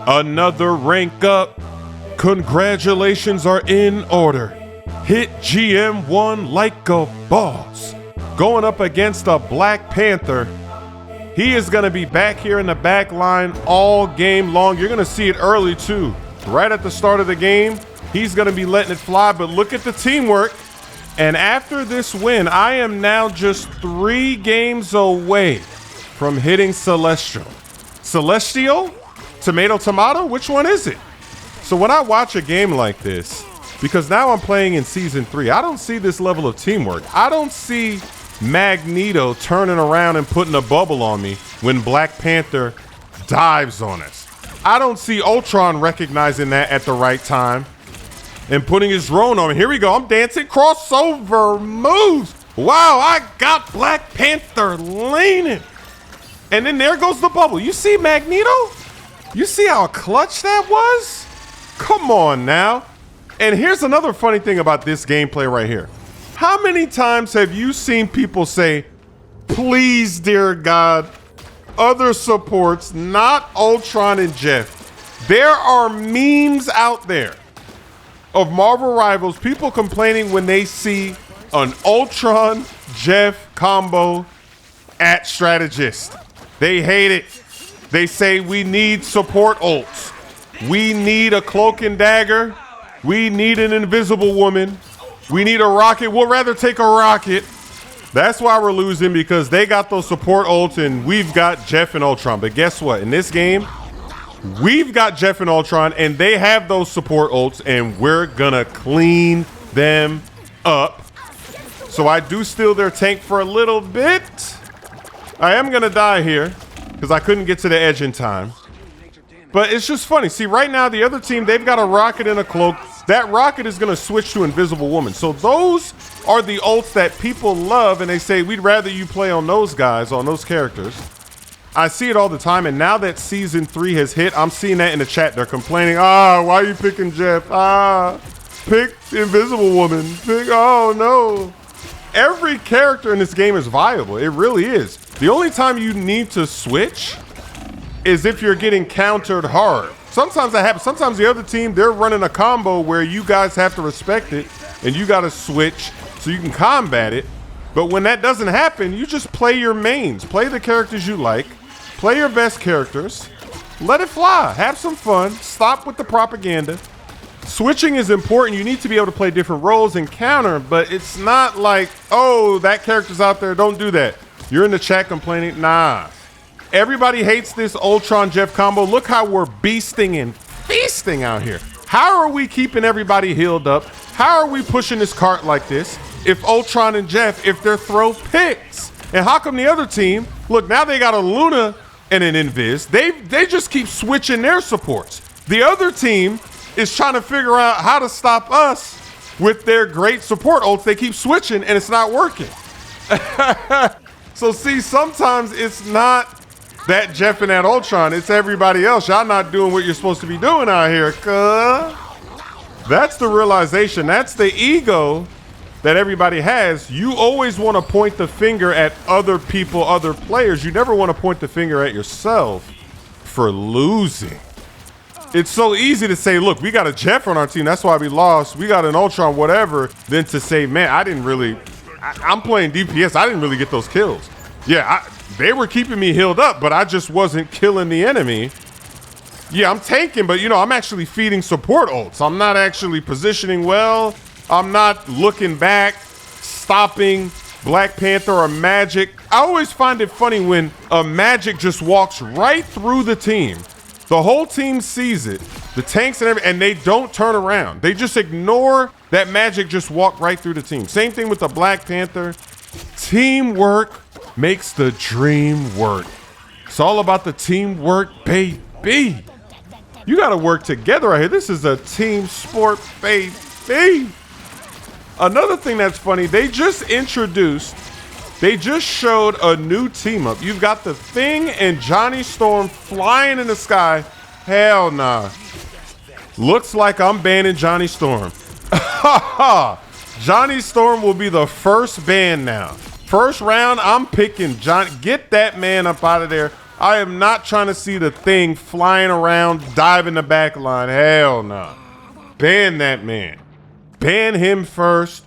Another rank up. Congratulations are in order. Hit GM1 like a boss. Going up against a Black Panther. He is going to be back here in the back line all game long. You're going to see it early too. Right at the start of the game, he's going to be letting it fly, but look at the teamwork. And after this win, I am now just 3 games away from hitting Celestial. Celestial? Tomato, tomato? Which one is it? So when I watch a game like this, because now I'm playing in Season 3, I don't see this level of teamwork. I don't see Magneto turning around and putting a bubble on me when Black Panther dives on us. I don't see Ultron recognizing that at the right time and putting his drone on me. Here we go. I'm dancing crossover moves. Wow, I got Black Panther leaning. And then there goes the bubble. You see Magneto? You see how clutch that was? Come on now. And here's another funny thing about this gameplay right here. How many times have you seen people say, please, dear God, other supports, not Ultron and Jeff? There are memes out there of Marvel Rivals, people complaining when they see an Ultron Jeff combo at Strategist. They hate it. They say we need support ults. We need a cloak and dagger. We need an invisible woman. We need a rocket. We'll rather take a rocket. That's why we're losing, because they got those support ults and we've got Jeff and Ultron. But guess what? In this game, we've got Jeff and Ultron and they have those support ults and we're gonna clean them up. So I do steal their tank for a little bit. I am gonna die here because I couldn't get to the edge in time. But it's just funny. See, right now, the other team, they've got a rocket and a cloak. That rocket is going to switch to Invisible Woman. So those are the ults that people love, and they say, we'd rather you play on those guys, on those characters. I see it all the time, and now that Season 3 has hit, I'm seeing that in the chat. They're complaining, why are you picking Jeff? Pick Invisible Woman. Oh, no. Every character in this game is viable. It really is. The only time you need to switch is if you're getting countered hard. Sometimes that happens. Sometimes the other team, they're running a combo where you guys have to respect it and you got to switch so you can combat it. But when that doesn't happen, you just play your mains. Play the characters you like. Play your best characters. Let it fly. Have some fun. Stop with the propaganda. Switching is important. You need to be able to play different roles and counter, but it's not like, oh, that character's out there. Don't do that. You're in the chat complaining. Nah. Everybody hates this Ultron Jeff combo. Look how we're beasting and feasting out here. How are we keeping everybody healed up? How are we pushing this cart like this if Ultron and Jeff, if they're throw picks? And how come the other team, look, now they got a Luna and an Invis. They just keep switching their supports. The other team is trying to figure out how to stop us with their great support ults. They keep switching and it's not working. So see, sometimes it's not that Jeff and that Ultron, it's everybody else. Y'all not doing what you're supposed to be doing out here, cuh. That's the realization. That's the ego that everybody has. You always want to point the finger at other people, other players. You never want to point the finger at yourself for losing. It's so easy to say, look, we got a Jeff on our team. That's why we lost. We got an Ultron, whatever. Than to say, man, I'm playing DPS. I didn't really get those kills. Yeah, they were keeping me healed up, but I just wasn't killing the enemy. Yeah, I'm tanking, but I'm actually feeding support ults. I'm not actually positioning well. I'm not looking back, stopping Black Panther or Magic. I always find it funny when a Magic just walks right through the team. The whole team sees it, the tanks and everything, and they don't turn around. They just ignore that Magic just walked right through the team. Same thing with the Black Panther. Teamwork makes the dream work. It's all about the teamwork, baby. You got to work together right here. This is a team sport, baby. Another thing that's funny, they just showed a new team up. You've got the Thing and Johnny Storm flying in the sky. Hell nah. Looks like I'm banning Johnny Storm. Johnny Storm will be the first ban now. First round, I'm picking Johnny. Get that man up out of there. I am not trying to see the thing flying around, diving the back line. Hell no. Ban that man. Ban him first.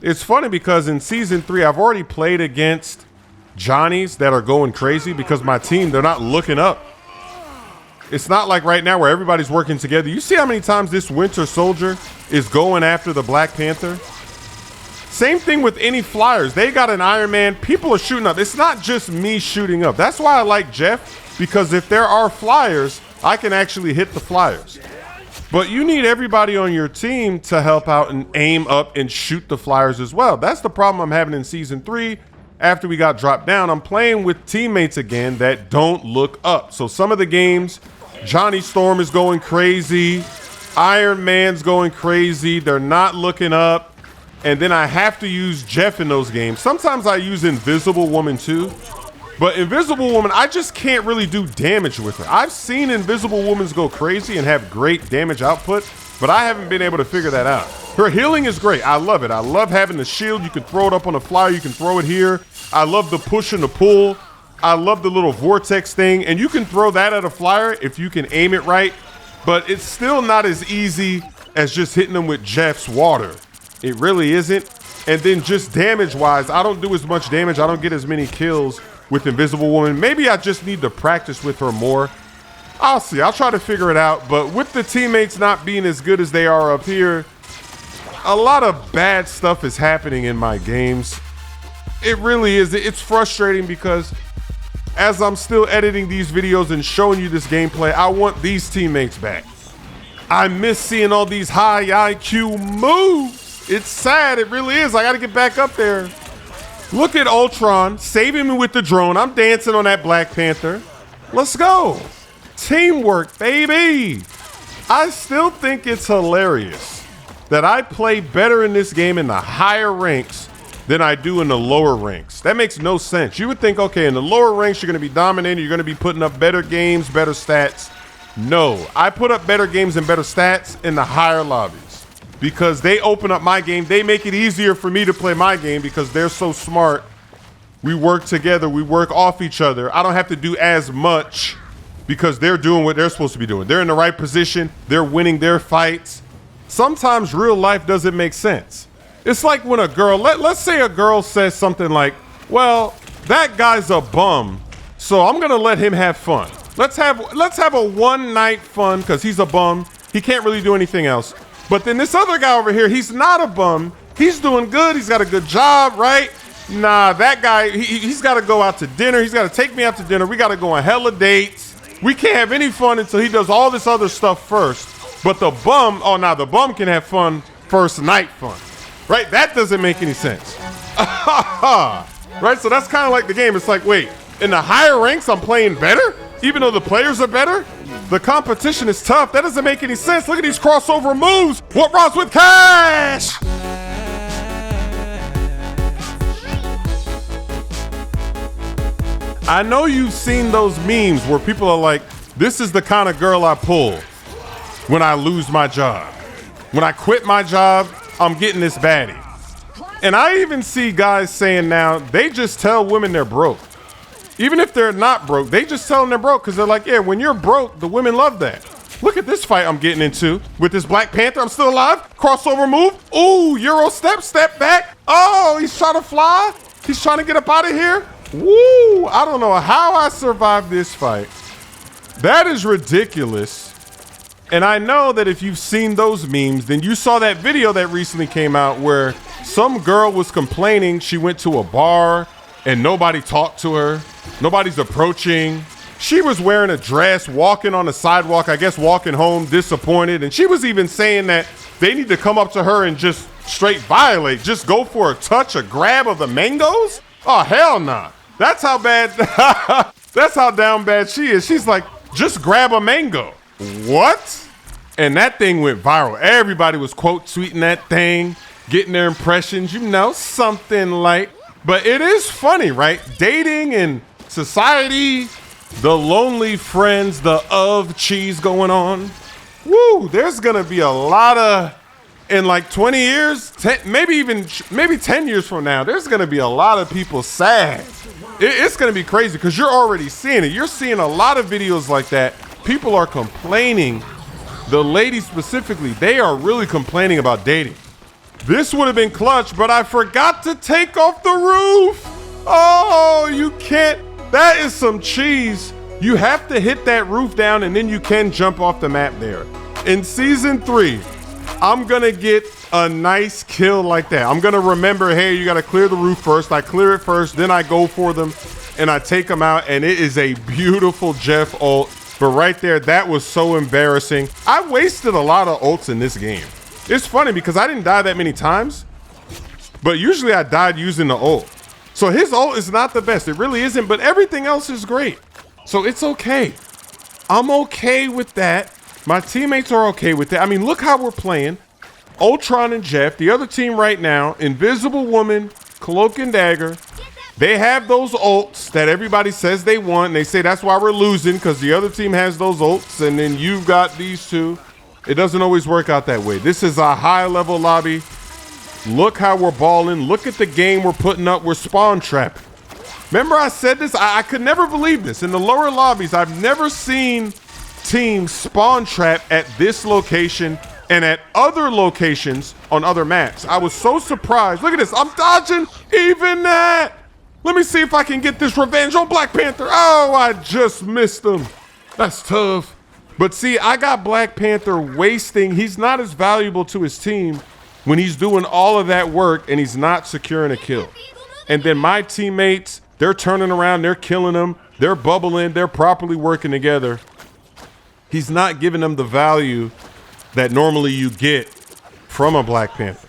It's funny because in season 3, I've already played against Johnnies that are going crazy because my team, they're not looking up. It's not like right now where everybody's working together. You see how many times this Winter Soldier is going after the Black Panther? Same thing with any flyers. They got an Iron Man. People are shooting up. It's not just me shooting up. That's why I like Jeff, because if there are flyers, I can actually hit the flyers. But you need everybody on your team to help out and aim up and shoot the flyers as well. That's the problem I'm having in season 3. After we got dropped down, I'm playing with teammates again that don't look up. So some of the games, Johnny Storm is going crazy. Iron Man's going crazy. They're not looking up. And then I have to use Jeff in those games. Sometimes I use Invisible Woman too. But Invisible Woman, I just can't really do damage with her. I've seen Invisible Women go crazy and have great damage output, but I haven't been able to figure that out. Her healing is great. I love it. I love having the shield. You can throw it up on a flyer. You can throw it here. I love the push and the pull. I love the little vortex thing. And you can throw that at a flyer if you can aim it right. But it's still not as easy as just hitting them with Jeff's water. It really isn't. And then just damage-wise, I don't do as much damage. I don't get as many kills with Invisible Woman. Maybe I just need to practice with her more. I'll see. I'll try to figure it out. But with the teammates not being as good as they are up here, a lot of bad stuff is happening in my games. It really is. It's frustrating because as I'm still editing these videos and showing you this gameplay, I want these teammates back. I miss seeing all these high IQ moves. It's sad. It really is. I got to get back up there. Look at Ultron saving me with the drone. I'm dancing on that Black Panther. Let's go. Teamwork, baby. I still think it's hilarious that I play better in this game in the higher ranks than I do in the lower ranks. That makes no sense. You would think, okay, in the lower ranks, you're going to be dominating. You're going to be putting up better games, better stats. No, I put up better games and better stats in the higher lobbies. Because they open up my game. They make it easier for me to play my game because they're so smart. We work together. We work off each other. I don't have to do as much because they're doing what they're supposed to be doing. They're in the right position. They're winning their fights. Sometimes real life doesn't make sense. It's like when a girl, let's say a girl says something like, well, that guy's a bum, so I'm going to let him have fun. Let's have a one night fun because he's a bum. He can't really do anything else. But then this other guy over here, he's not a bum. He's doing good. He's got a good job, right? Nah, that guy, he's got to go out to dinner. He's got to take me out to dinner. We got to go on hella dates. We can't have any fun until he does all this other stuff first. But the bum, oh, now the bum can have fun first night fun, right? That doesn't make any sense. Right? So that's kind of like the game. It's like, wait, in the higher ranks, I'm playing better? Even though the players are better? The competition is tough. That doesn't make any sense. Look at these crossover moves. What rhymes with cash? I know you've seen those memes where people are like, this is the kind of girl I pull when I lose my job. When I quit my job, I'm getting this baddie. And I even see guys saying now, they just tell women they're broke. Even if they're not broke, they just tell them they're broke because they're like, yeah, when you're broke, the women love that. Look at this fight I'm getting into with this Black Panther. I'm still alive. Crossover move. Ooh, Euro step back. Oh, he's trying to fly. He's trying to get up out of here. Woo, I don't know how I survived this fight. That is ridiculous. And I know that if you've seen those memes, then you saw that video that recently came out where some girl was complaining she went to a bar and nobody talked to her. Nobody's approaching. She was wearing a dress, walking on the sidewalk, I guess walking home disappointed. And she was even saying that they need to come up to her and just straight violate. Just go for a touch, a grab of the mangoes? Oh, hell nah. That's how bad, that's how down bad she is. She's like, just grab a mango. What? And that thing went viral. Everybody was quote tweeting that thing, getting their impressions, you know, something like. But it is funny, right? Dating and society, the lonely friends, the of cheese going on. Woo, there's gonna be a lot of in like 20 years, maybe 10 years from now, there's gonna be a lot of people sad. It's gonna be crazy because you're already seeing it. You're seeing a lot of videos like that. People are complaining. The ladies specifically, they are really complaining about dating. This would have been clutch, but I forgot to take off the roof. Oh, you can't. That is some cheese. You have to hit that roof down and then you can jump off the map there. In season 3, I'm gonna get a nice kill like that. I'm gonna remember, hey, you gotta clear the roof first. I clear it first, then I go for them and I take them out, and it is a beautiful Jeff ult. But right there, that was so embarrassing. I wasted a lot of ults in this game. It's funny because I didn't die that many times, but usually I died using the ult. So his ult is not the best. It really isn't, but everything else is great. So it's okay. I'm okay with that. My teammates are okay with that. I mean, look how we're playing. Ultron and Jeff, the other team right now, Invisible Woman, Cloak and Dagger. They have those ults that everybody says they want. And they say that's why we're losing, because the other team has those ults, and then you've got these two. It doesn't always work out that way. This is a high-level lobby. Look how we're balling. Look at the game we're putting up. We're spawn trapping. Remember I said this? I could never believe this. In the lower lobbies, I've never seen teams spawn trap at this location and at other locations on other maps. I was so surprised. Look at this. I'm dodging even that. Let me see if I can get this revenge on Black Panther. Oh, I just missed him. That's tough. But see, I got Black Panther wasting. He's not as valuable to his team when he's doing all of that work and he's not securing a kill. And then my teammates, they're turning around, they're killing him, they're bubbling, they're properly working together. He's not giving them the value that normally you get from a Black Panther.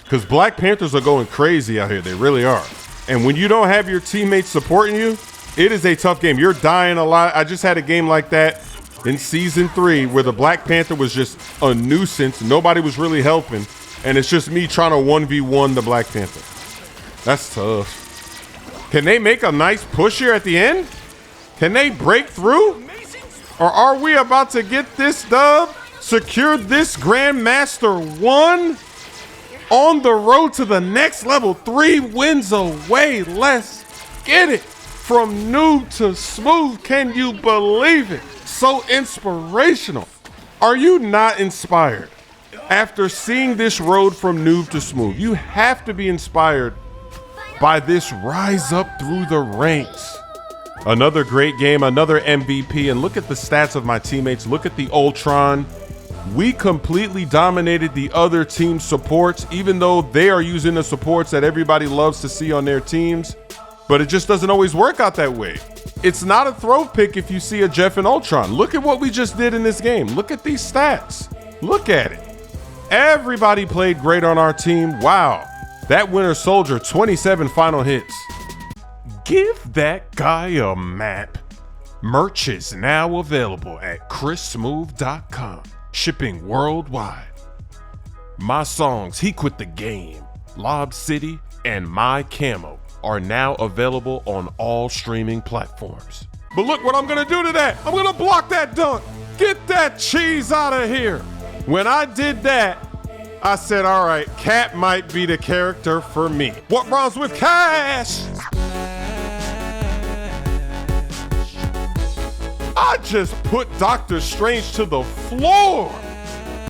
Because Black Panthers are going crazy out here. They really are. And when you don't have your teammates supporting you, it is a tough game. You're dying a lot. I just had a game like that in season 3 where the Black Panther was just a nuisance. Nobody was really helping. And it's just me trying to 1v1 the Black Panther. That's tough. Can they make a nice push here at the end? Can they break through? Or are we about to get this dub? Secure this Grandmaster 1? On the road to the next level, 3 wins away. Let's get it. From noob to smooth. Can you believe it? So inspirational. Are you not inspired? After seeing this road from noob to smooth, you have to be inspired by this rise up through the ranks. Another great game, another MVP, and look at the stats of my teammates. Look at the Ultron. We completely dominated the other team's supports, even though they are using the supports that everybody loves to see on their teams. But it just doesn't always work out that way. It's not a throw pick if you see a Jeff and Ultron. Look at what we just did in this game. Look at these stats. Look at it. Everybody played great on our team. Wow. That Winter Soldier, 27 final hits. Give that guy a map. Merch is now available at chrissmooth.com. Shipping worldwide. My songs, He Quit the Game, Lob City, and My Camo are now available on all streaming platforms. But look what I'm gonna do to that. I'm gonna block that dunk. Get that cheese out of here. When I did that, I said, all right, Cap might be the character for me. What rhymes with cash? I just put Doctor Strange to the floor.